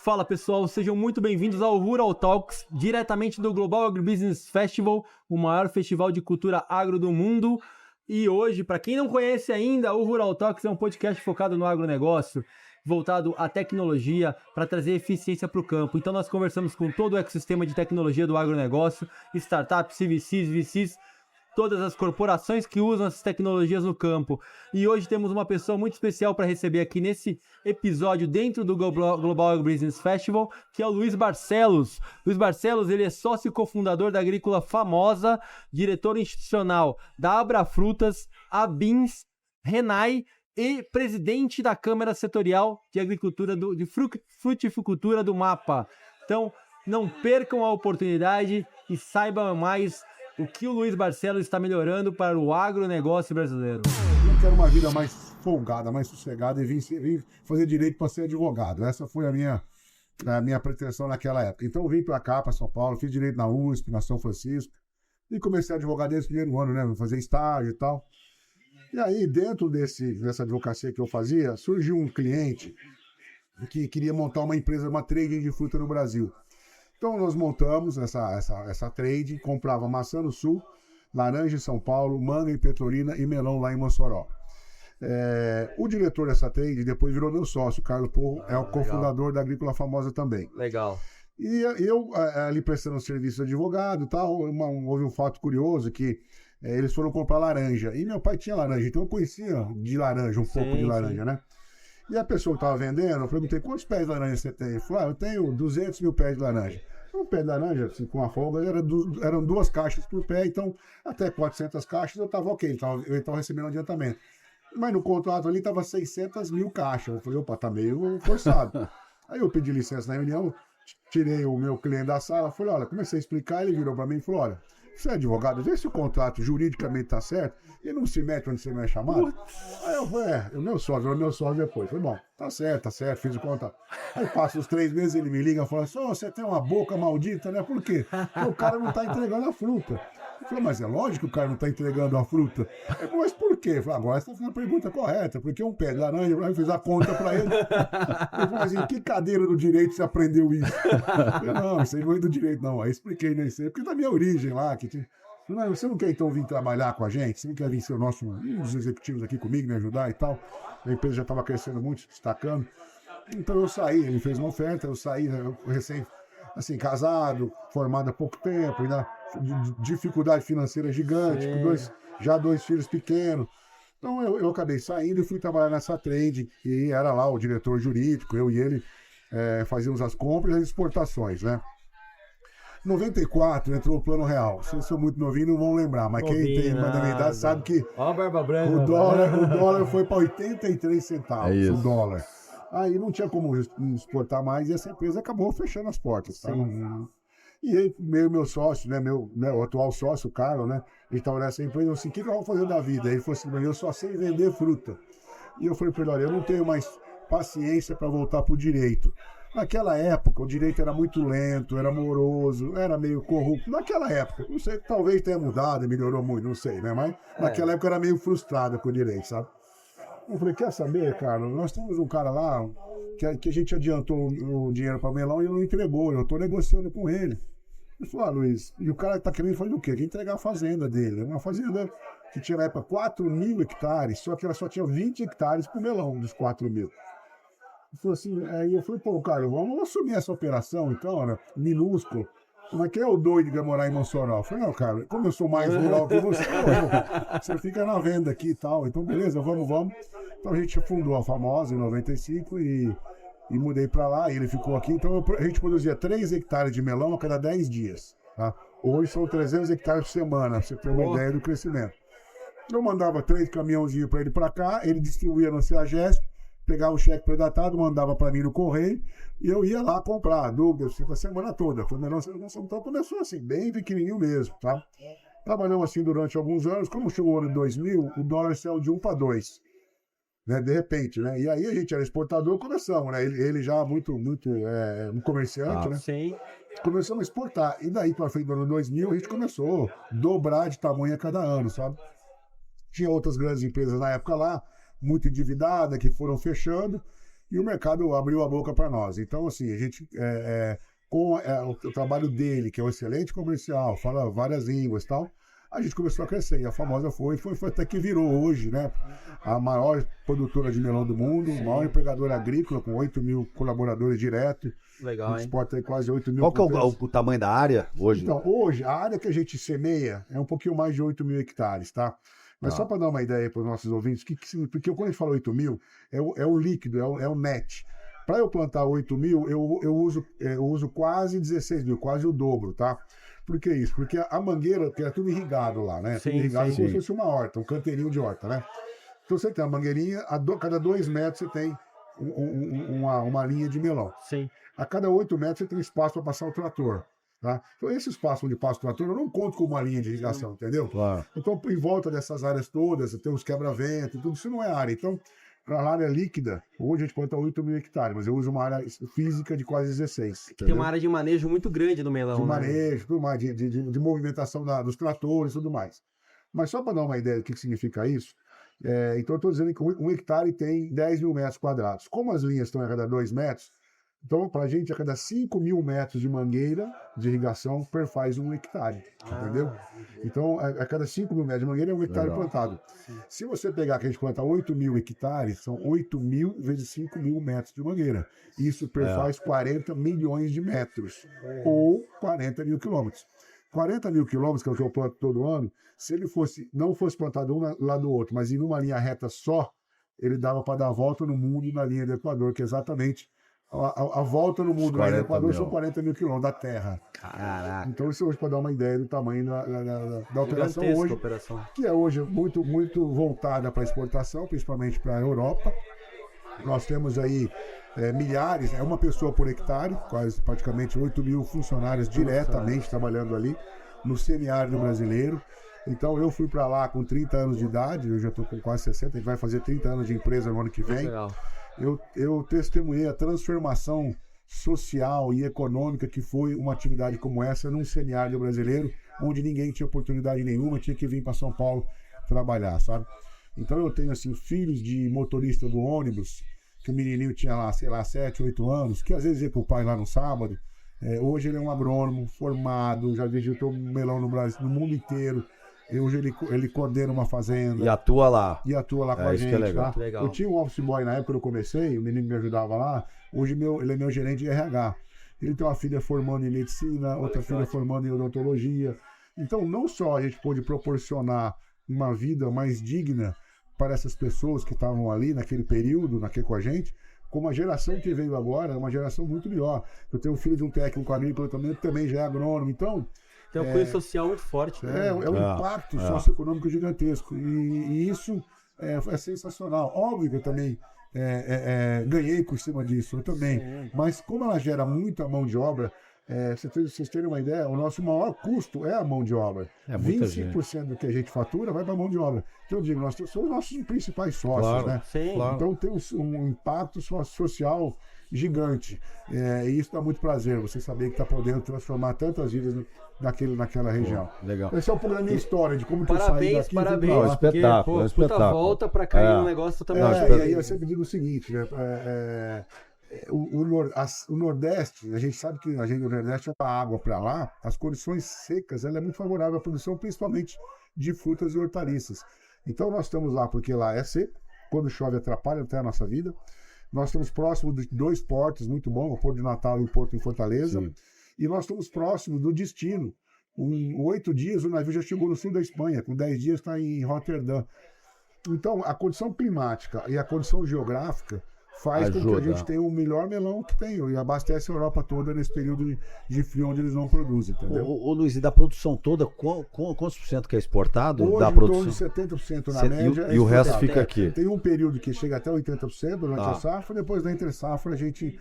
Fala pessoal, sejam muito bem-vindos ao Rural Talks, diretamente do Global Agribusiness Festival, o maior festival de cultura agro do mundo. E hoje, para quem não conhece ainda, o Rural Talks é um podcast focado no agronegócio, voltado à tecnologia para trazer eficiência para o campo. Então nós conversamos com todo o ecossistema de tecnologia do agronegócio, startups, CVCs, VCs, todas as corporações que usam essas tecnologias no campo. E hoje temos uma pessoa muito especial para receber aqui nesse episódio dentro do Global Agribusiness Festival, que é o Luiz Barcelos. Luiz Barcelos, ele é sócio e cofundador da Agrícola Famosa, diretor institucional da Abra Frutas, Abins, Renai e presidente da Câmara Setorial de Agricultura de Fruticultura do MAPA. Então, não percam a oportunidade e saibam mais o que o Luiz Barcelos está melhorando para o agronegócio brasileiro. Eu quero uma vida mais folgada, mais sossegada e vim fazer direito para ser advogado. Essa foi a minha pretensão naquela época. Então eu vim para cá, para São Paulo, fiz direito na USP, na São Francisco, e comecei a advogar desde o primeiro ano, né? Fazer estágio e tal. E aí, dentro dessa advocacia que eu fazia, surgiu um cliente que queria montar uma empresa, uma trading de fruta no Brasil. Então nós montamos essa trade, comprava maçã no Sul, laranja em São Paulo, manga em Petrolina e melão lá em Mossoró. O diretor dessa trade depois virou meu sócio, Carlos Porro, é o cofundador da Agrícola Famosa também. Legal. E eu ali prestando serviço de advogado e tal, houve um fato curioso que eles foram comprar laranja. E meu pai tinha laranja, então eu conhecia de laranja, pouco de laranja, né? E a pessoa que estava vendendo, eu perguntei, quantos pés de laranja você tem? Ele falou, eu tenho 200 mil pés de laranja. Um pé de laranja, assim, com a folga, eram 2 caixas por pé, então até 400 caixas eu estava ok, eu estava recebendo um adiantamento. Mas no contrato ali estava 600 mil caixas. Eu falei, opa, tá meio forçado. Aí eu pedi licença na reunião, tirei o meu cliente da sala, falei, olha, comecei a explicar, ele virou para mim e falou, olha, você é advogado, vê se o contrato juridicamente está certo e não se mete onde você não é chamado. Aí eu falei, o meu sócio depois. Falei, bom, tá certo, fiz o contrato. Aí passa os 3 meses, ele me liga e fala assim, você tem uma boca maldita, né? Por quê? Porque o cara não tá entregando a fruta. Eu falei, mas é lógico que o cara não tá entregando a fruta. Ele falou, mas por quê? Eu falei, agora você tá fazendo a pergunta correta, porque um pé de laranja, eu fiz a conta pra ele. Ele falou assim, em que cadeira do direito você aprendeu isso? Eu falei, não, isso aí não é do direito, não. Aí expliquei nem sei, porque da minha origem lá, que tinha... Você não quer então vir trabalhar com a gente? Você não quer vir ser um dos executivos aqui comigo, me ajudar e tal? A empresa já estava crescendo muito, se destacando. Então eu saí, ele fez uma oferta, eu saí, recém, assim, casado, formado há pouco tempo, ainda dificuldade financeira gigante, com 2 filhos pequenos. Então eu acabei saindo e fui trabalhar nessa trade, e era lá o diretor jurídico, eu e ele fazíamos as compras e as exportações, né? Em 94 entrou o Plano Real. Vocês são muito novinhos, não vão lembrar, mas quem tem mais da minha idade sabe que o dólar foi para 83 centavos, o dólar. Aí não tinha como exportar mais e essa empresa acabou fechando as portas. Tá? E aí, meu sócio, né, meu atual sócio, o Carlos, né, ele estava nessa empresa, eu falei assim, o que eu vou fazer da vida? Ele falou assim, eu só sei vender fruta. E eu falei para ele, olha, eu não tenho mais paciência para voltar para o direito. Naquela época, o direito era muito lento, era moroso, era meio corrupto. Naquela época, não sei, talvez tenha mudado, melhorou muito, não sei, né? Mas naquela época eu era meio frustrado com o direito, sabe? Eu falei, quer saber, cara? Nós temos um cara lá que a gente adiantou o dinheiro para melão e ele não entregou. Eu estou negociando com ele. Ele falou, Luiz, e o cara está querendo fazer o quê? Quer entregar a fazenda dele. Uma fazenda que tinha na época 4.000 hectares, só que ela só tinha 20 hectares para o melão dos 4.000. Ele falou assim, aí eu falei, pô, cara, vamos assumir essa operação então, né? Minúsculo. Mas quem é o doido que vai morar em Mossoró? Eu falei, não, cara, como eu sou mais rural que você, você fica na venda aqui e tal. Então, beleza, vamos. Então a gente fundou a Famosa em 95 e mudei pra lá. E ele ficou aqui. Então a gente produzia 3 hectares de melão a cada 10 dias. Tá? Hoje são 300 hectares por semana, pra você ter uma ideia do crescimento. Eu mandava 3 caminhãozinhos pra ele pra cá, ele distribuía no CEAGESP, pegava o cheque predatado, mandava para mim no correio, e eu ia lá comprar, dúvidas, a semana toda. Então começou assim, bem pequenininho mesmo, tá? Trabalhamos assim durante alguns anos, como chegou o ano de 2000, o dólar saiu de 1 para 2, né? De repente, né? E aí a gente era exportador, começamos, né? Ele já muito um comerciante, né? Sim. Começamos a exportar, e daí para frente do ano 2000, a gente começou a dobrar de tamanho a cada ano, sabe? Tinha outras grandes empresas na época lá, muito endividada, que foram fechando, E o mercado abriu a boca para nós. Então, assim, a gente, com o trabalho dele, que é um excelente comercial, fala várias línguas e tal, a gente começou a crescer. E a famosa foi até que virou hoje, né? A maior produtora de melão do mundo, a maior empregadora agrícola, com 8 mil colaboradores direto. Legal, a gente exporta aí quase 8 mil. Qual que é o tamanho da área hoje? Então, hoje, a área que a gente semeia é um pouquinho mais de 8 mil hectares, tá? Mas só para dar uma ideia para os nossos ouvintes, porque quando a gente fala 8 mil, é o líquido, é o net. Para eu plantar 8 mil, eu uso quase 16 mil, quase o dobro, tá? Por que isso? Porque a mangueira, que é tudo irrigado lá, né? Sim, tudo irrigado como sim. se fosse uma horta, um canteirinho de horta, né? Então você tem a mangueirinha, cada 2 metros você tem uma linha de melão. Sim. A cada 8 metros você tem espaço para passar o trator. Tá? Então, esse espaço onde passa o trator, eu não conto como uma linha de irrigação, entendeu? Claro. Então, em volta dessas áreas todas, tem os quebra-vento, tudo isso não é área. Então, para a área líquida, hoje a gente planta 8 mil hectares, mas eu uso uma área física de quase 16. Tem uma área de manejo muito grande no melão. De né? manejo, tudo mais, de movimentação dos tratores e tudo mais. Mas só para dar uma ideia do que significa isso, então eu estou dizendo que 1 hectare tem 10 mil metros quadrados. Como as linhas estão a cada 2 metros, então, para a gente, a cada 5 mil metros de mangueira de irrigação, perfaz 1 hectare, entendeu? Então, a cada 5 mil metros de mangueira é 1 hectare plantado. Se você pegar que a gente planta 8 mil hectares, são 8 mil vezes 5 mil metros de mangueira. Isso perfaz 40 milhões de metros, ou 40 mil quilômetros. 40 mil quilômetros, que é o que eu planto todo ano, se ele não fosse plantado um lado do outro, mas em uma linha reta só, ele dava para dar a volta no mundo na linha do Equador, que é exatamente a volta no mundo do Equador são 40 mil quilômetros da Terra. Caraca. Então isso hoje para dar uma ideia do tamanho da operação hoje, que é hoje muito, muito voltada para exportação, principalmente para a Europa. Nós temos aí milhares, uma pessoa por hectare, quase praticamente 8 mil funcionários diretamente trabalhando ali no semiárido brasileiro. Então eu fui para lá com 30 anos de idade, eu já estou com quase 60, a gente vai fazer 30 anos de empresa no ano que vem. Legal. Eu testemunhei a transformação social e econômica que foi uma atividade como essa num semiárido brasileiro, onde ninguém tinha oportunidade nenhuma, tinha que vir para São Paulo trabalhar, sabe? Então eu tenho assim filhos de motorista do ônibus, que o menininho tinha lá, sei lá, 7, 8 anos, que às vezes ia pro pai lá no sábado. Hoje ele é um agrônomo formado, já vegetou melão no Brasil, no mundo inteiro. Hoje ele coordena uma fazenda. E atua lá. Com a gente. Que é legal. Tá? Legal. Eu tinha um office boy na época que eu comecei, o menino me ajudava lá. Hoje ele é meu gerente de RH. Ele tem uma filha formando em medicina, outra filha formando em odontologia. Então, não só a gente pôde proporcionar uma vida mais digna para essas pessoas que estavam ali naquele período, com a gente, como a geração que veio agora é uma geração muito melhor. Eu tenho um filho de um técnico agrícola também já é agrônomo. Então, tem uma coisa social muito forte. Né? É um impacto socioeconômico gigantesco. E isso é sensacional. Óbvio que eu também ganhei por cima disso, eu também. Sim. Mas como ela gera muita mão de obra, vocês terem uma ideia, o nosso maior custo é a mão de obra. 25% do que a gente fatura vai para a mão de obra. Então eu digo, nós somos os nossos principais sócios, claro, né? Sim. Então tem um impacto social gigante. E isso dá muito prazer, você saber que está podendo transformar tantas vidas naquela região. Legal. Esse é um pouco da minha história, de como que eu saí daqui. Parabéns, não, espetáculo, porque, espetáculo. Volta para cair um negócio também. E aí eu sempre digo o seguinte, né? O Nordeste, a gente sabe que o Nordeste a água para lá, as condições secas, ela é muito favorável à produção, principalmente de frutas e hortaliças. Então nós estamos lá porque lá é seco, quando chove atrapalha até a nossa vida. Nós estamos próximos de 2 portos muito bons, o Porto de Natal e o Porto em Fortaleza. Sim. E nós estamos próximos do destino. Em 8 dias o navio já chegou no sul da Espanha, com 10 dias está em Roterdã. Então a condição climática e a condição geográfica faz com que a gente tenha o melhor melão que tem e abastece a Europa toda nesse período de frio onde eles não produzem, entendeu? Ô Luiz, e da produção toda, quantos por cento que é exportado? Hoje, da produção? Em torno de 70% na média. E o resto fica aqui? Tem um período que chega até 80% durante a safra, depois da entre safra a gente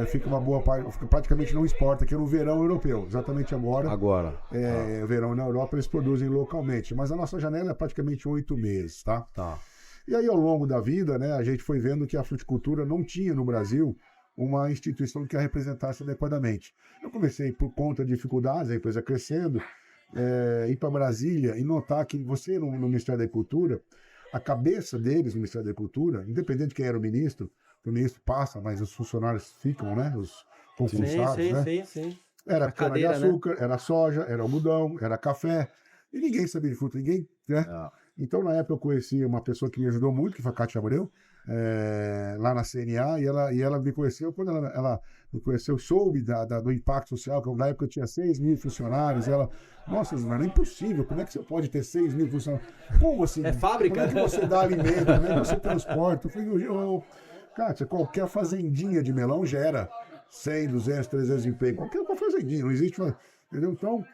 fica uma boa parte, praticamente não exporta, que é no verão europeu, exatamente agora. O verão na Europa eles produzem localmente, mas a nossa janela é praticamente 8 meses, tá? E aí, ao longo da vida, né, a gente foi vendo que a fruticultura não tinha no Brasil uma instituição que a representasse adequadamente. Eu comecei, por conta de dificuldades, a empresa crescendo, ir para Brasília e notar que você, no Ministério da Agricultura, a cabeça deles no Ministério da Agricultura, independente de quem era o ministro, também isso passa, mas os funcionários ficam, né? Os concursados, né? Sim. Era A cana de cadeira, açúcar, era soja, era algodão, era café. E ninguém sabia de fruta, ninguém, né? Então, na época, eu conheci uma pessoa que me ajudou muito, que foi a Cátia Abreu, lá na CNA, e ela me conheceu. Quando ela me conheceu, soube do impacto social, que na época eu tinha 6 mil funcionários. Ela, nossa, Zumar, é impossível, como é que você pode ter 6 mil funcionários? Como assim? É fábrica? Como é que você dá alimento? Como é que você transporta? Eu falei, Cátia, qualquer fazendinha de melão gera 100, 200, 300 empregos. Qualquer fazendinha, não existe, entendeu? Então,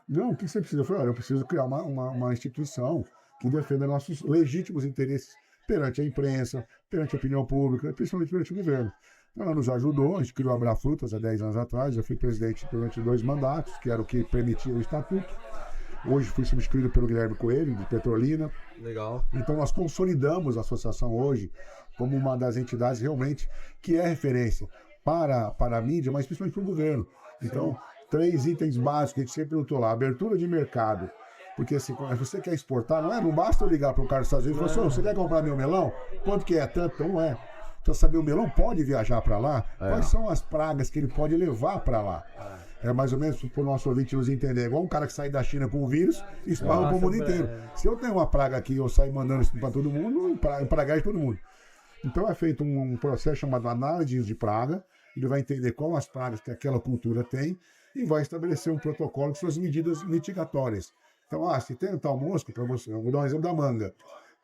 não, o que você precisa? Eu falei, olha, eu preciso criar uma instituição que defenda nossos legítimos interesses perante a imprensa, perante a opinião pública, principalmente perante o governo. Então, ela nos ajudou, a gente criou a Abrafrutas há 10 anos atrás, eu fui presidente durante 2 mandatos, que era o que permitia o estatuto. Hoje fui substituído pelo Guilherme Coelho, de Petrolina. Legal. Então nós consolidamos a associação hoje como uma das entidades realmente que é referência para a mídia, mas principalmente para o governo. Então, 3 itens básicos que a gente sempre lutou lá: abertura de mercado. Porque assim, se você quer exportar, não basta eu ligar para o cara dos Estados Unidos e falar assim, você quer comprar meu melão? Quanto que é? Tanto? Então não é. Então saber o melão pode viajar para lá? Quais são as pragas que ele pode levar para lá? É mais ou menos para o nosso ouvinte nos entender. É igual um cara que sai da China com um vírus e esparra para o mundo inteiro. Se eu tenho uma praga aqui e eu saio mandando isso para todo mundo, pragar de todo mundo. Então é feito um processo chamado análise de praga. Ele vai entender quais as pragas que aquela cultura tem e vai estabelecer um protocolo com suas medidas mitigatórias. Então, se tem tal mosca, para você, eu vou dar um exemplo da manga.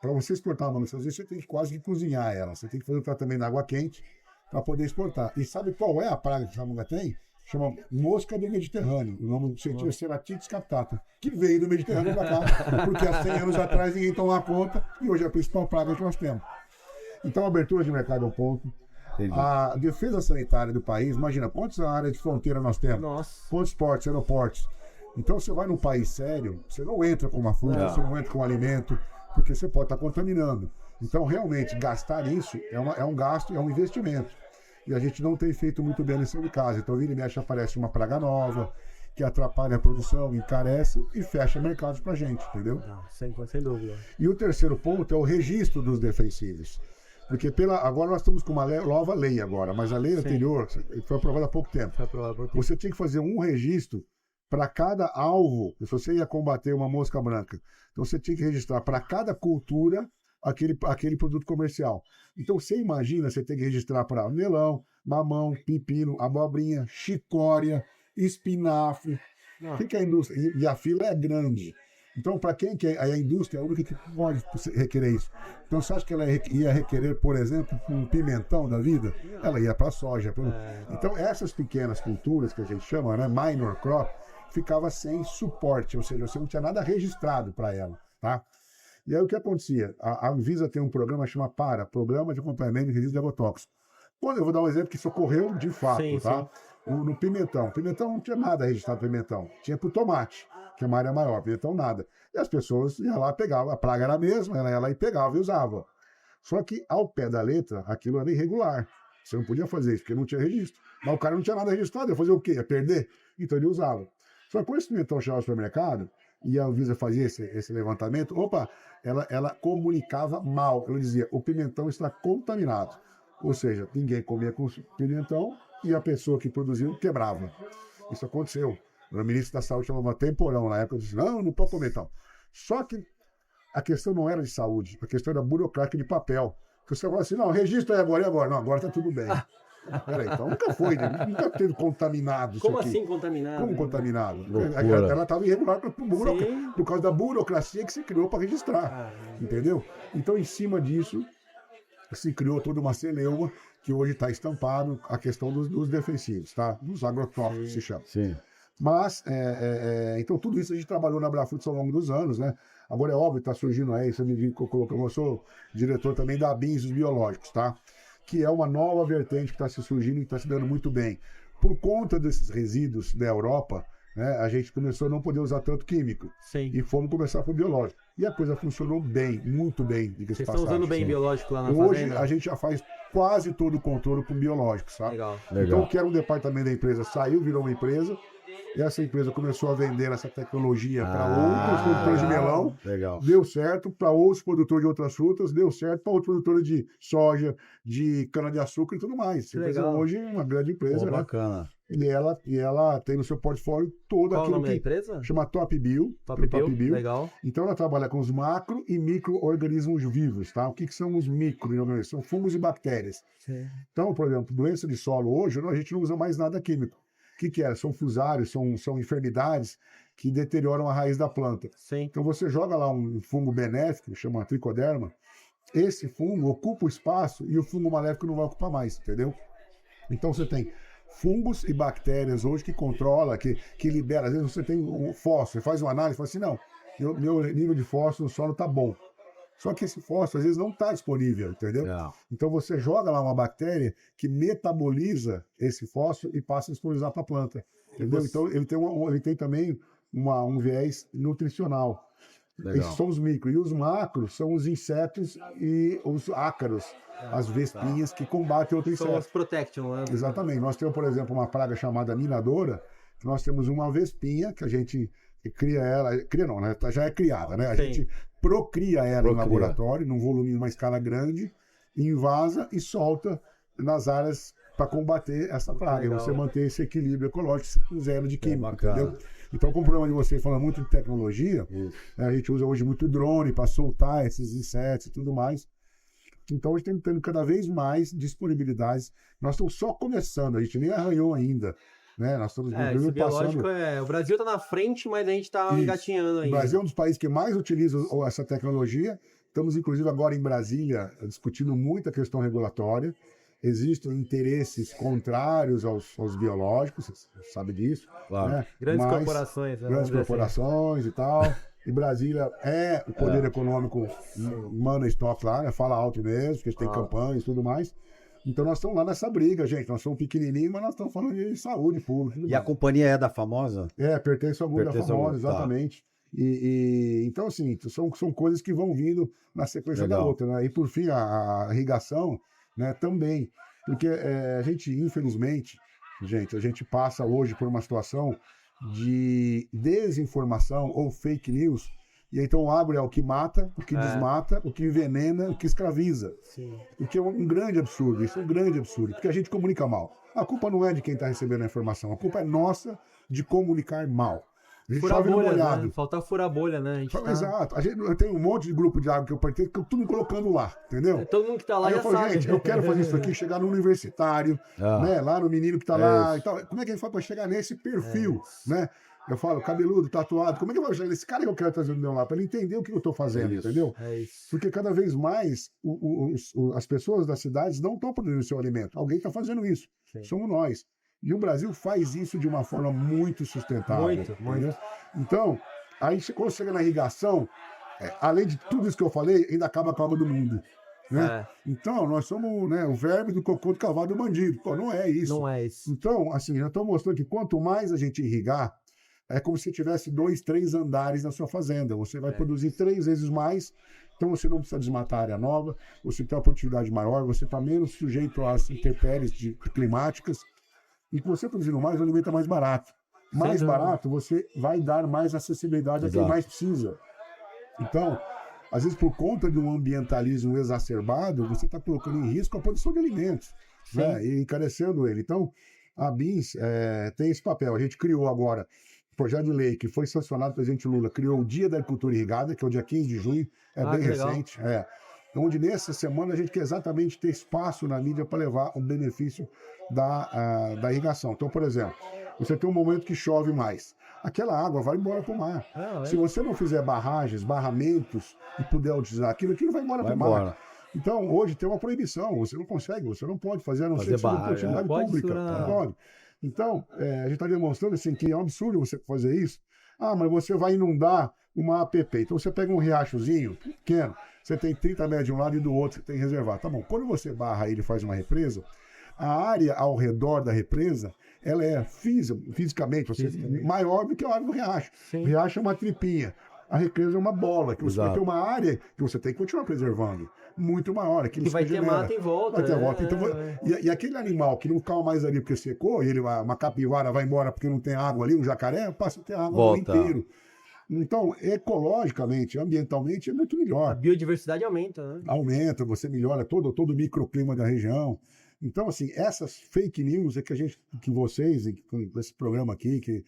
Para você exportar uma manga, você tem que quase que cozinhar ela. Você tem que fazer o tratamento na água quente para poder exportar. E sabe qual é a praga que a manga tem? Chama mosca do Mediterrâneo. O nome do cientista é Ceratitis captata, que veio do Mediterrâneo para cá, porque há 100 anos atrás ninguém tomava conta e hoje é a principal praga que nós temos. Então, a abertura de mercado é um ponto. Entendi. A defesa sanitária do país, imagina quantas áreas de fronteira nós temos. Nossa. Quantos portos, aeroportos. Então, você vai num país sério, você não entra com uma fruta, você não entra com um alimento, porque você pode estar contaminando. Então, realmente, gastar isso é um gasto, é um investimento. E a gente não tem feito muito bem a lição de casa. Então, vira e mexe, aparece uma praga nova, que atrapalha a produção, encarece e fecha mercados pra gente, entendeu? Não, sem dúvida. E o terceiro ponto é o registro dos defensivos. Porque agora nós estamos com uma nova lei agora, mas a lei anterior foi aprovada há pouco tempo. Você tinha que fazer um registro para cada alvo. Se você ia combater uma mosca branca, então você tinha que registrar para cada cultura aquele produto comercial. Então você imagina, você tem que registrar para melão, mamão, pepino, abobrinha, chicória, espinafre. O que é a indústria? E a fila é grande. Então, para quem que é a indústria, é a única que pode requerer isso. Então, você acha que ela ia requerer, por exemplo, um pimentão da vida? Ela ia para a soja. Então, essas pequenas culturas que a gente chama, né, minor crop, ficava sem suporte, ou seja, você não tinha nada registrado para ela, tá? E aí o que acontecia? A Anvisa tem um programa chamado Programa de Acompanhamento de Registro de Agrotóxicos. Quando eu vou dar um exemplo que isso ocorreu de fato, tá? No pimentão. Pimentão não tinha nada registrado pimentão. Tinha pro tomate, que é uma área maior. Pimentão nada. E as pessoas iam lá, pegavam. A praga era a mesma, ela ia lá e pegava e usava. Só que, ao pé da letra, aquilo era irregular. Você não podia fazer isso, porque não tinha registro. Mas o cara não tinha nada registrado. Ia fazer o quê? Ia perder? Então ele usava. Só que quando esse pimentão chegava ao supermercado, e a Anvisa fazia esse levantamento, ela comunicava mal. Ela dizia, o pimentão está contaminado. Ou seja, ninguém comia com pimentão e a pessoa que produziu quebrava. Isso aconteceu. O ministro da Saúde chamava temporão na época, disse, não pode comer então. Só que a questão não era de saúde, a questão era burocrática de papel. Porque você fala assim, não, registra aí agora e agora. Não, agora está tudo bem. Peraí, então nunca foi, né? Nunca teve contaminado. Como assim contaminado? Como contaminado? Loucura. Ela estava irregular por causa da burocracia que se criou para registrar. Entendeu? Então, em cima disso, se criou toda uma celeuma que hoje está estampado a questão dos defensivos, tá? Dos agrotóxicos, se chama. Sim. Mas, então, tudo isso a gente trabalhou na Abrafrutas ao longo dos anos, né? Agora é óbvio, está surgindo aí, você me viu, eu sou diretor também da ABINS, os biológicos, tá? Que é uma nova vertente que está se surgindo e está se dando muito bem. Por conta desses resíduos da Europa, né, a gente começou a não poder usar tanto químico. Sim. E fomos começar com biológico. E a coisa funcionou bem, muito bem. Vocês estão usando bem biológico lá na fazenda? Hoje a gente já faz quase todo o controle com biológico, sabe? Legal. Então, que era um departamento da empresa, saiu, virou uma empresa. Essa empresa começou a vender essa tecnologia para outros produtores de melão. Legal. Deu certo para outros produtores de outras frutas, deu certo para outros produtores de soja, de cana-de-açúcar e tudo mais. Essa empresa hoje é uma grande empresa, Pô, né? bacana. E ela tem no seu portfólio todo Qual aquilo o nome da que empresa? chama Top Bio. Top Bio, legal. Então ela trabalha com os macro e micro-organismos vivos, tá? O que são os micro-organismos? São fungos e bactérias. Sim. Então, por exemplo, doença de solo hoje, a gente não usa mais nada químico. O que é? São fusários, são enfermidades que deterioram a raiz da planta. Sim. Então você joga lá um fungo benéfico, chama tricoderma, esse fungo ocupa o espaço e o fungo maléfico não vai ocupar mais, entendeu? Então você tem fungos e bactérias hoje que controla, que libera. Às vezes você tem um fósforo, faz uma análise e fala assim, não, meu nível de fósforo no solo está bom. Só que esse fósforo às vezes não está disponível, entendeu? Então você joga lá uma bactéria que metaboliza esse fósforo e passa a disponibilizar para a planta, entendeu? Então ele tem também um viés nutricional. Esses são os micro. E os macros são os insetos e os ácaros, as vespinhas que combatem outros insetos. São os protection, né? Exatamente. Nós temos, por exemplo, uma praga chamada minadora, que nós temos uma vespinha que a gente cria ela, cria não, né? Já é criada, né? A gente procria ela em laboratório, num volume, numa escala grande, invasa e solta nas áreas para combater essa praga. E você manter esse equilíbrio ecológico zero de química, entendeu? Então, como o programa de vocês fala muito de tecnologia, a gente usa hoje muito drone para soltar esses insetos e tudo mais. Então, a gente está tendo cada vez mais disponibilidades. Nós estamos só começando, a gente nem arranhou ainda. Né? Nós estamos isso biológico passando... o Brasil está na frente, mas a gente está engatinhando ainda. O Brasil é um dos países que mais utiliza essa tecnologia. Estamos, inclusive, agora em Brasília, discutindo muito a questão regulatória. Existem interesses contrários aos biológicos, você sabe disso. Claro. Né? Grandes corporações. Grandes corporações e tal. E Brasília o poder econômico manda estoque lá, né? Fala alto mesmo, porque tem campanhas e tudo mais. Então nós estamos lá nessa briga, gente. Nós somos pequenininhos, mas nós estamos falando de saúde pública. E a companhia é da famosa? Pertence ao grupo da famosa, exatamente. Então, assim, são coisas que vão vindo na sequência da outra, né? E por fim, a irrigação, né, também. Porque a gente, infelizmente, a gente passa hoje por uma situação de desinformação ou fake news. E então o agro é o que mata, o que desmata, o que envenena, o que escraviza. Sim. O que é um grande absurdo, isso é um grande absurdo, porque a gente comunica mal. A culpa não é de quem está recebendo a informação, a culpa é nossa de comunicar mal. A gente fura bolha, né? Faltar furar bolha, né? Exato. Eu tenho um monte de grupo de agro que eu pertenço que eu estou me colocando lá, entendeu? Todo mundo que está lá aí já sabe. Gente, eu quero fazer isso aqui, chegar no universitário, né? Lá no menino que está lá e tal. Como é que a gente faz para chegar nesse perfil, né? Eu falo, cabeludo, tatuado, como é que eu vou chegar nesse cara que eu quero trazer do meu lado? Para ele entender o que eu estou fazendo, entendeu? Porque cada vez mais as pessoas das cidades não estão produzindo seu alimento. Alguém está fazendo isso. Somos nós. E o Brasil faz isso de uma forma muito sustentável. Muito. Então, aí quando chega na irrigação, além de tudo isso que eu falei, ainda acaba com a água do mundo. Né? Então, nós somos, né, o verme do cocô do cavalo do bandido. Pô, não é isso. Não é isso. Então, assim, eu estou mostrando que quanto mais a gente irrigar, é como se tivesse 2, 3 andares na sua fazenda. Você vai produzir 3 vezes mais. Então você não precisa desmatar a área nova, você tem uma produtividade maior, você está menos sujeito às intempéries climáticas. E com você produzindo mais, o alimento é mais barato. Mais barato, você vai dar mais acessibilidade a quem mais precisa. Então, às vezes, por conta de um ambientalismo exacerbado, você está colocando em risco a produção de alimentos, né? E encarecendo ele. Então, a BINS tem esse papel. A gente criou agora um projeto de lei que foi sancionado pelo presidente Lula, criou o Dia da Agricultura Irrigada, que é o dia 15 de junho, bem recente. Onde nessa semana a gente quer exatamente ter espaço na mídia para levar o benefício da irrigação. Então, por exemplo, você tem um momento que chove mais. Aquela água vai embora para o mar. Se você não fizer barragens, barramentos e puder utilizar aquilo vai embora para o mar. Então, hoje tem uma proibição. Você não consegue, você não pode fazer, a não ser que seja uma utilidade pública. Não pode. Então, a gente está demonstrando assim, que é um absurdo você fazer isso. Mas você vai inundar uma APP. Então, você pega um riachozinho pequeno, você tem 30 metros de um lado e do outro, você tem reservado. Tá bom, quando você barra ele e faz uma represa, a área ao redor da represa, ela é fisicamente maior do que a área do riacho. O riacho é uma tripinha. A represa é uma bola, que você vai Exato. ter uma área que você tem que continuar preservando. Muito maior. Que vai ter mata em volta. Vai ter volta. Então, e aquele animal que não calma mais ali porque secou, e uma capivara vai embora porque não tem água ali, um jacaré, passa a ter água o ano inteiro. Então, ecologicamente, ambientalmente, é muito melhor. A biodiversidade aumenta, né? Aumenta, você melhora todo o microclima da região. Então, assim, essas fake news é que vocês, com esse programa aqui, que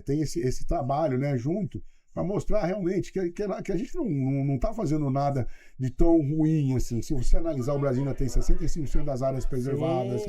tem esse trabalho, né, junto, para mostrar realmente que a gente não está fazendo nada de tão ruim assim. Se você analisar, o Brasil ainda tem 65% das áreas preservadas,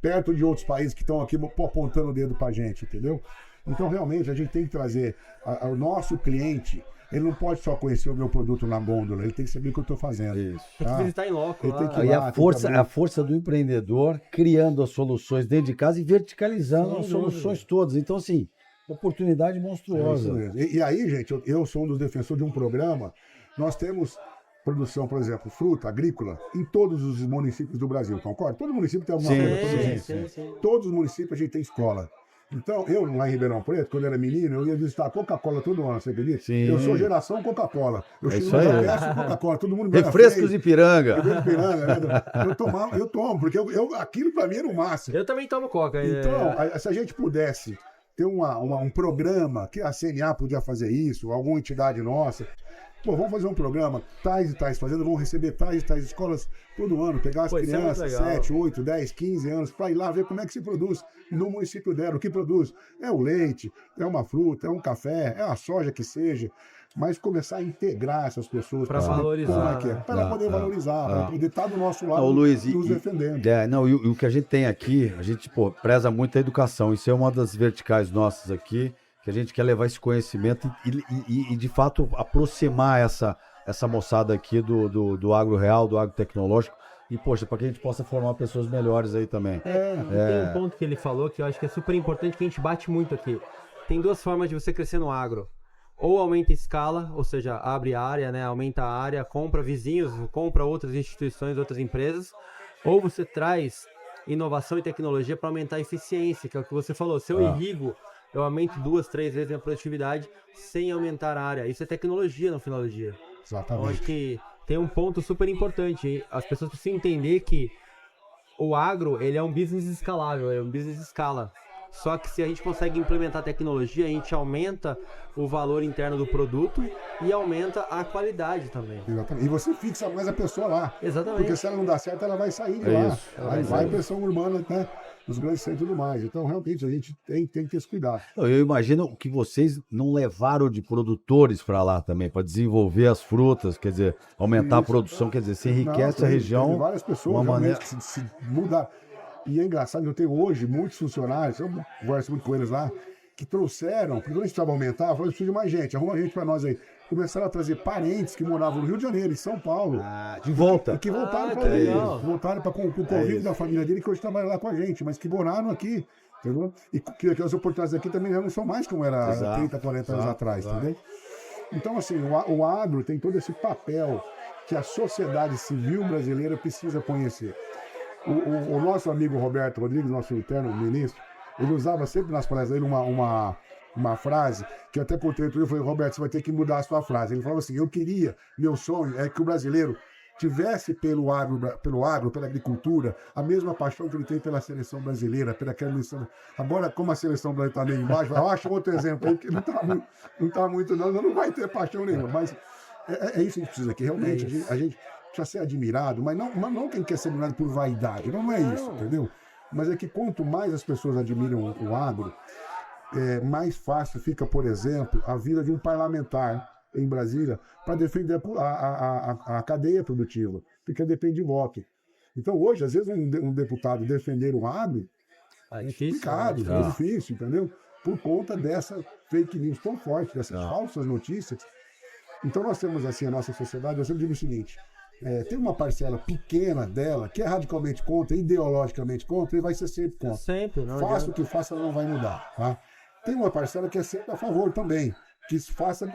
perto de outros países que estão aqui apontando o dedo para a gente, entendeu? Então, realmente, a gente tem que trazer o nosso cliente. Ele não pode só conhecer o meu produto na gôndola, ele tem que saber o que eu estou fazendo. Isso. Tem que visitar em loco. Aí a força do empreendedor criando as soluções dentro de casa e verticalizando as soluções todas. Então, assim, oportunidade monstruosa. E aí, gente, eu sou um dos defensores de um programa. Nós temos produção, por exemplo, fruta, agrícola, em todos os municípios do Brasil, concorda? Todo município tem alguma coisa produzindo. Sim. Todos os municípios a gente tem escola. Então, eu lá em Ribeirão Preto, quando era menino, eu ia visitar a Coca-Cola todo ano, você acredita? Sim. Eu sou geração Coca-Cola. Eu chego isso aí. e peço Coca-Cola, todo mundo me Refrescos de Ipiranga. Eu tomo, porque aquilo pra mim era o máximo. Eu também tomo Coca. Então, se a gente pudesse ter um programa, que a CNA podia fazer isso, alguma entidade nossa, vamos fazer um programa, tais e tais fazendas vão receber tais e tais escolas todo ano, pegar as crianças, 7, 8, 10, 15 anos, para ir lá ver como é que se produz no município dela, o que produz. É o leite, é uma fruta, é um café, é a soja que seja, mas começar a integrar essas pessoas para valorizar, para ela poder valorizar, para poder estar do nosso lado, Luiz, nos defendendo. E o que a gente tem aqui, a gente preza muito a educação, isso é uma das verticais nossas aqui, que a gente quer levar esse conhecimento e de fato aproximar essa moçada aqui do agro real, do agro tecnológico, e poxa, para que a gente possa formar pessoas melhores aí também. Tem um ponto que ele falou que eu acho que é super importante, que a gente bate muito aqui. Tem duas formas de você crescer no agro. Ou aumenta a escala, ou seja, abre área, né, aumenta a área, compra vizinhos, compra outras instituições, outras empresas, ou você traz inovação e tecnologia para aumentar a eficiência, que é o que você falou. Se eu irrigo, eu aumento 2, 3 vezes a produtividade sem aumentar a área. Isso é tecnologia no final do dia. Exatamente. Então, acho que tem um ponto super importante. As pessoas precisam entender que o agro, ele é um business escalável, é um business escala. Só que se a gente consegue implementar tecnologia, a gente aumenta o valor interno do produto e aumenta a qualidade também. Exatamente. E você fixa mais a pessoa lá. Exatamente. Porque se ela não dá certo, ela vai sair de lá. Aí vai pressão urbana, né? Nos grandes centros e tudo mais. Então, realmente, a gente tem que ter esse cuidado. Eu imagino que vocês não levaram de produtores para lá também, para desenvolver as frutas, quer dizer, aumentar a produção, quer dizer, se enriquece a região. Tem várias pessoas uma maneira que se mudaram. E é engraçado, eu tenho hoje muitos funcionários, eu converso muito com eles lá, que trouxeram, porque quando a gente precisava aumentar, eu falei, preciso de mais gente, arruma gente para nós aí. Começaram a trazer parentes que moravam no Rio de Janeiro, em São Paulo. De volta. E que voltaram para ele. Voltaram para o convívio da família dele, que hoje trabalha lá com a gente, mas que moraram aqui, entendeu? E que aquelas oportunidades aqui também já não são mais como era 30, 40 anos atrás, entendeu? Então, assim, o agro tem todo esse papel que a sociedade civil brasileira precisa conhecer. O nosso amigo Roberto Rodrigues, nosso interno ministro, ele usava sempre nas palestras dele uma frase, que eu até contei tudo, eu falei, Roberto, você vai ter que mudar a sua frase. Ele falava assim, meu sonho é que o brasileiro tivesse pelo agro, pela agricultura, a mesma paixão que ele tem pela seleção brasileira, pela seleção. Agora, como a seleção brasileira está meio embaixo, eu acho outro exemplo aí, que não está muito, não vai ter paixão nenhuma, mas é isso que a gente precisa aqui, realmente, a gente precisa ser admirado, mas não quem quer ser admirado por vaidade, não é isso, entendeu? Mas é que quanto mais as pessoas admiram o agro, mais fácil fica, por exemplo, a vida de um parlamentar em Brasília para defender a cadeia produtiva, porque depende de voto. Então hoje, às vezes, um deputado defender o agro é complicado, é difícil, entendeu? Por conta dessa fake news tão forte, dessas falsas notícias. Então nós temos assim a nossa sociedade, eu sempre digo o seguinte, tem uma parcela pequena dela que é radicalmente contra, ideologicamente contra, e vai ser sempre contra. Sempre, não faça o que faça, não vai mudar. Tá? Tem uma parcela que é sempre a favor também, que se faça,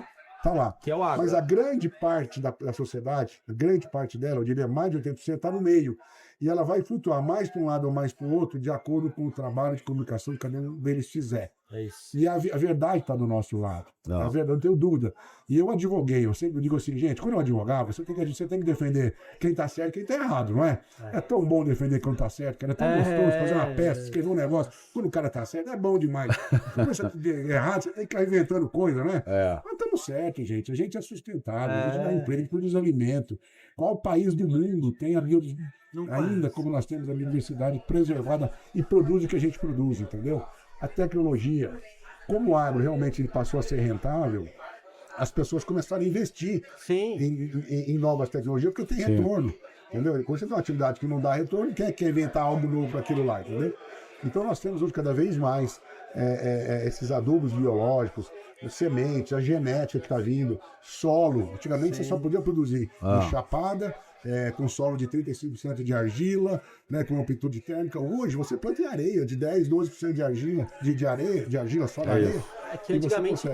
tá lá. Que é o agro. Mas a grande parte da sociedade, a grande parte dela, eu diria mais de 80%, está no meio. E ela vai flutuar mais para um lado ou mais para o outro, de acordo com o trabalho de comunicação que cada um deles fizer. É isso. E a verdade está do nosso lado. Não. A verdade, não tenho dúvida. E eu advoguei, eu sempre digo assim, gente, quando eu advogava, você tem que defender quem está certo e quem está errado, não é? É tão bom defender quem está certo, cara. É tão gostoso fazer uma peça, escrever um negócio. Quando o cara está certo, é bom demais. Quando você está errado, você tem que ficar inventando coisa, né? Mas estamos certos, gente. A gente é sustentável, a gente dá emprego, a gente produz alimento. Qual país do mundo tem ainda como nós temos a biodiversidade preservada e produz o que a gente produz, entendeu? A tecnologia, como o agro realmente ele passou a ser rentável, as pessoas começaram a investir em novas tecnologias, porque tem retorno, entendeu? Quando você tem uma atividade que não dá retorno, quer inventar algo novo para aquilo lá, entendeu? Então nós temos hoje cada vez mais esses adubos biológicos, sementes, a genética que está vindo, solo. Antigamente você só podia produzir em chapada, com solo de 35% de argila, né, com amplitude térmica. Hoje você planta em areia, de 10%, 12% de argila, de argila só na areia. É que antigamente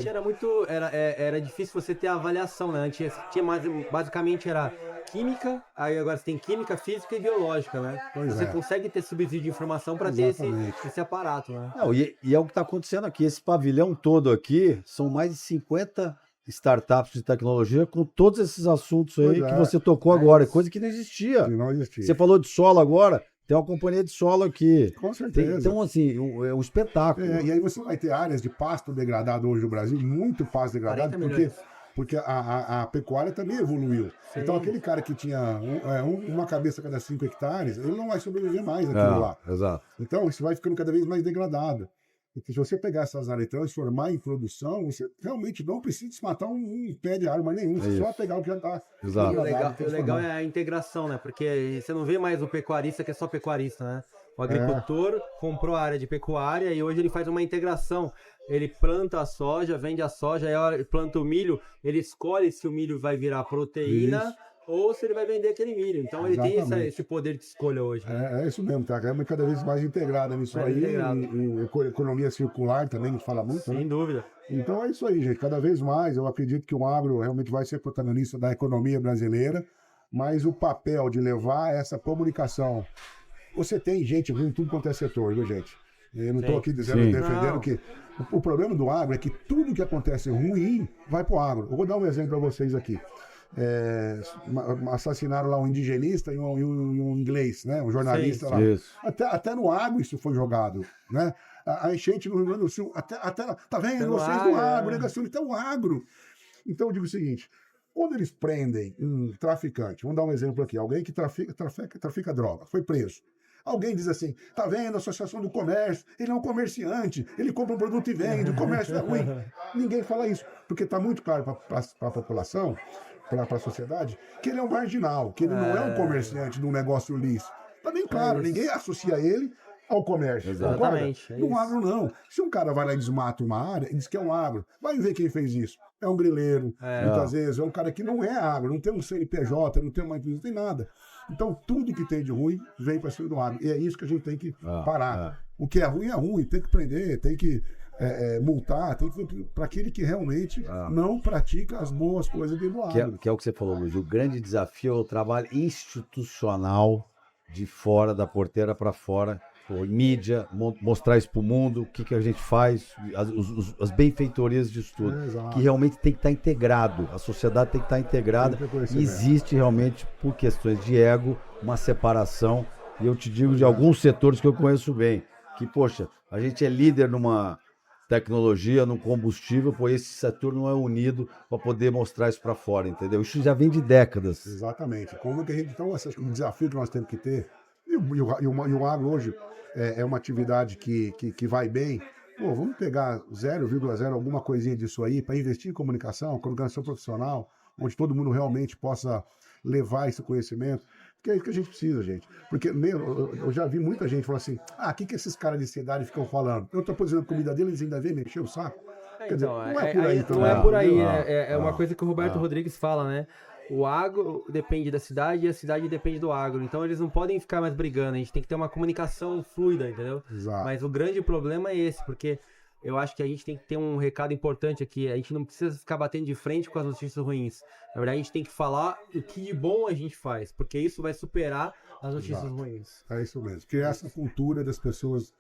era difícil você ter a avaliação, né? Antes tinha basicamente era química, aí agora você tem química, física e biológica, né? Você consegue ter subsídio de informação para ter esse aparato, né? Não, e é o que está acontecendo aqui. Esse pavilhão todo aqui são mais de 50 startups de tecnologia com todos esses assuntos aí que você tocou agora, coisa que não existia. Não existia. Você falou de solo agora, tem uma companhia de solo aqui. Com certeza. Então, assim, é um espetáculo. E aí você vai ter áreas de pasto degradado hoje no Brasil, muito pasto degradado, porque a pecuária também evoluiu. Sim. Então aquele cara que tinha uma cabeça a cada 5 hectares, ele não vai sobreviver mais aquilo lá. Exato. Então isso vai ficando cada vez mais degradado. Porque se você pegar essas áreas e transformar em produção, você realmente não precisa desmatar um pé de árvore nenhum. Você só vai pegar o que já está. Exato. O legal é a integração, né? Porque você não vê mais o pecuarista que é só pecuarista, né? O agricultor comprou a área de pecuária e hoje ele faz uma integração. Ele planta a soja, vende a soja, aí ele planta o milho, ele escolhe se o milho vai virar proteína ou se ele vai vender aquele milho. Então ele tem esse poder de escolha hoje. Né? É isso mesmo, tá? É cada vez mais integrada nisso aí. E economia circular também, a gente fala muito. Sem dúvida. Então é isso aí, gente. Cada vez mais eu acredito que o agro realmente vai ser protagonista da economia brasileira, mas o papel de levar essa comunicação. Você tem gente em tudo quanto é setor, viu, gente? Eu não estou aqui defendendo que... O problema do agro é que tudo que acontece ruim vai para o agro. Eu vou dar um exemplo para vocês aqui. Assassinaram lá um indigenista e um inglês, né? Um jornalista lá. Até no agro isso foi jogado, né? A enchente no Rio Grande do Sul, tá vendo? Vocês do agro, negacionismo, então o agro. Então eu digo o seguinte, quando eles prendem um traficante, vamos dar um exemplo aqui, alguém que trafica droga, foi preso. Alguém diz assim, tá vendo a Associação do Comércio, ele é um comerciante, ele compra um produto e vende, o comércio é ruim. Ninguém fala isso, porque está muito claro para a população, para a sociedade, que ele é um marginal, que ele não é um comerciante de um negócio lícito. Está bem claro, ninguém associa ele ao comércio. Exatamente. No agro não. Se um cara vai lá e desmata uma área, ele diz que é um agro. Vai ver quem fez isso. É um grileiro, muitas vezes, é um cara que não é agro, não tem um CNPJ, não tem uma empresa, não tem nada. Então, tudo que tem de ruim vem para cima do agro. E é isso que a gente tem que parar. O que é ruim, tem que prender, tem que multar, tem que para aquele que realmente não pratica as boas coisas dentro do agro. Que é o que você falou, Luiz. O grande desafio é o trabalho institucional de fora, da porteira para fora. Mídia, mostrar isso para o mundo, o que a gente faz, as benfeitorias disso tudo, que realmente tem que estar integrado, a sociedade tem que estar integrada, e existe realmente, por questões de ego, uma separação, e eu te digo de alguns setores que eu conheço bem, que, poxa, a gente é líder numa tecnologia, num combustível, pois esse setor não é unido para poder mostrar isso para fora, entendeu? Isso já vem de décadas. Exatamente. Como que a gente, então, o desafio que nós temos que ter, e o agro hoje é uma atividade que vai bem. Pô, vamos pegar 0,0 alguma coisinha disso aí para investir em comunicação profissional, onde todo mundo realmente possa levar esse conhecimento. Porque é isso que a gente precisa, gente. Porque eu já vi muita gente falar assim, o que esses caras de cidade ficam falando? Eu estou produzindo comida deles e ainda vem mexer o saco. Quer dizer, não é por aí. Não é por aí, né? É uma coisa que o Roberto Rodrigues fala, né? O agro depende da cidade e a cidade depende do agro. Então eles não podem ficar mais brigando. A gente tem que ter uma comunicação fluida, entendeu? Exato. Mas o grande problema é esse, porque eu acho que a gente tem que ter um recado importante aqui. A gente não precisa ficar batendo de frente com as notícias ruins. Na verdade, a gente tem que falar o que de bom a gente faz, porque isso vai superar as notícias ruins. É isso mesmo. Criar essa cultura das pessoas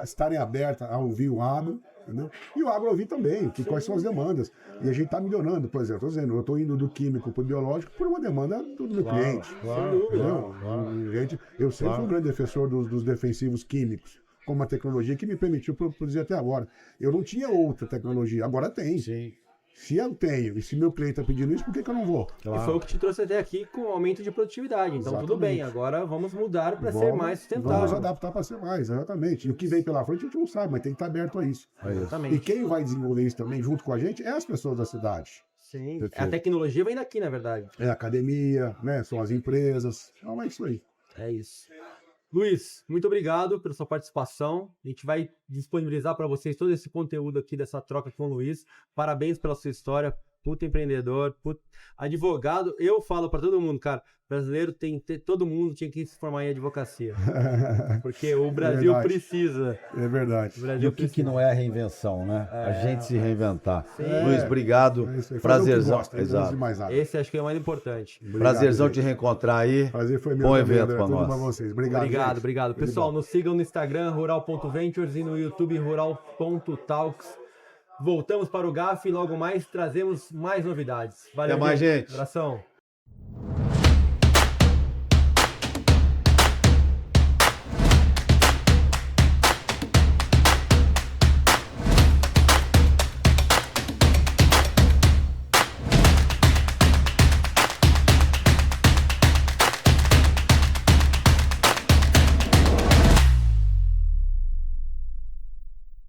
estarem abertas a ouvir o agro, entendeu? E o agro ouvir também, quais são as demandas. E a gente está melhorando, por exemplo, eu estou indo do químico para o biológico por uma demanda do meu cliente. Entendeu? Eu sempre fui um grande defensor dos defensivos químicos, como uma tecnologia que me permitiu produzir até agora. Eu não tinha outra tecnologia, agora tem. Sim. Se eu tenho, e se meu cliente está pedindo isso, por que eu não vou? E foi o que te trouxe até aqui com o aumento de produtividade. Então tudo bem, agora vamos mudar para ser mais sustentável. Vamos adaptar para ser mais, exatamente. E o que vem pela frente a gente não sabe, mas tem que estar aberto a isso. Exatamente. E quem vai desenvolver isso também junto com a gente é as pessoas da cidade. Sim, a tecnologia vem daqui, na verdade. É a academia, né? São as empresas. Então é isso aí. É isso. Luiz, muito obrigado pela sua participação. A gente vai disponibilizar para vocês todo esse conteúdo aqui dessa troca com o Luiz. Parabéns pela sua história. Puta empreendedor, puta advogado. Eu falo para todo mundo, cara, brasileiro todo mundo tinha que se formar em advocacia. Porque o Brasil precisa. É verdade. E o que não é a reinvenção, né? A gente se reinventar. Sim. Luiz, obrigado. Prazerzão. Exato. Esse acho que é o mais importante. Prazerzão te reencontrar aí. Prazer foi meu. Bom evento para nós. Pra vocês. Obrigado. Obrigado. Pessoal, nos sigam no Instagram, rural.ventures, e no YouTube, rural.talks. Voltamos para o GAF e logo mais trazemos mais novidades. Valeu, até mais, gente. Abração.